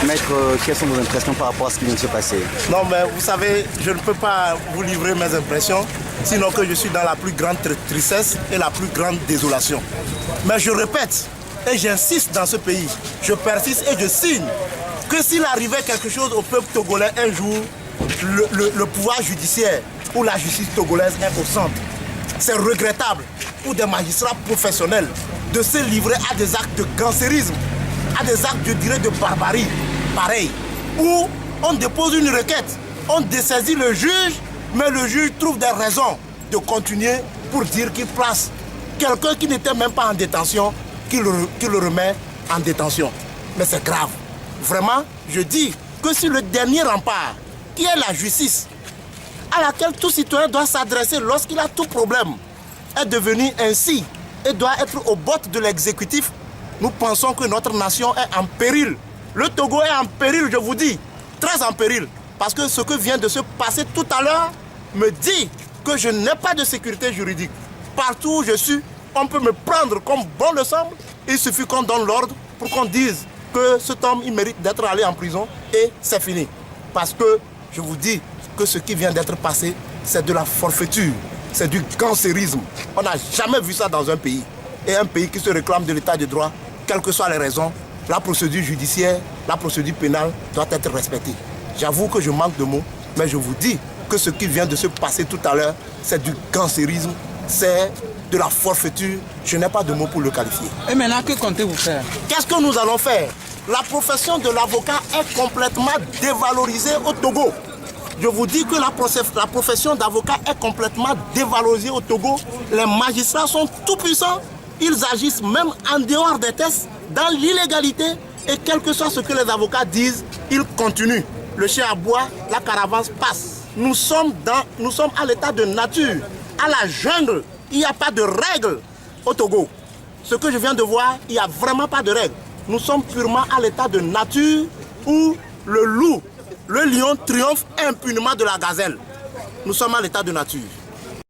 Maître, quelles sont vos impressions par rapport à ce qui vient de se passer? Non, mais vous savez, je ne peux pas vous livrer mes impressions, sinon que je suis dans la plus grande tristesse et la plus grande désolation. Mais je répète, et j'insiste dans ce pays, je persiste et je signe que s'il arrivait quelque chose au peuple togolais un jour, le pouvoir judiciaire ou la justice togolaise est au centre. C'est regrettable pour des magistrats professionnels de se livrer à des actes de cancérisme, à des actes, je dirais, de barbarie, pareil, où on dépose une requête, on dessaisit le juge, mais le juge trouve des raisons de continuer pour dire qu'il place quelqu'un qui n'était même pas en détention, qu'il le remet en détention. Mais c'est grave. Vraiment, je dis que si le dernier rempart, qui est la justice, à laquelle tout citoyen doit s'adresser lorsqu'il a tout problème, est devenu ainsi et doit être au bord de l'exécutif, nous pensons que notre nation est en péril. Le Togo est en péril, je vous dis, très en péril. Parce que ce que vient de se passer tout à l'heure me dit que je n'ai pas de sécurité juridique. Partout où je suis, on peut me prendre comme bon le semble. Il suffit qu'on donne l'ordre pour qu'on dise que cet homme, il mérite d'être allé en prison et c'est fini. Parce que je vous dis que ce qui vient d'être passé, c'est de la forfaiture, c'est du cancérisme. On n'a jamais vu ça dans un pays. Et un pays qui se réclame de l'état de droit, quelles que soient les raisons, la procédure judiciaire, la procédure pénale doit être respectée. J'avoue que je manque de mots, mais je vous dis que ce qui vient de se passer tout à l'heure, c'est du cancérisme, c'est de la forfaiture. Je n'ai pas de mots pour le qualifier. Et maintenant, que comptez-vous faire? Qu'est-ce que nous allons faire? La profession de l'avocat est complètement dévalorisée au Togo. Je vous dis que la profession d'avocat est complètement dévalorisée au Togo. Les magistrats sont tout puissants. Ils agissent même en dehors des tests, dans l'illégalité. Et quel que soit ce que les avocats disent, ils continuent. Le chien aboie, la caravane passe. Nous sommes à l'état de nature, à la jungle. Il n'y a pas de règles au Togo. Ce que je viens de voir, il n'y a vraiment pas de règles. Nous sommes purement à l'état de nature où le loup, le lion triomphe impunément de la gazelle. Nous sommes à l'état de nature.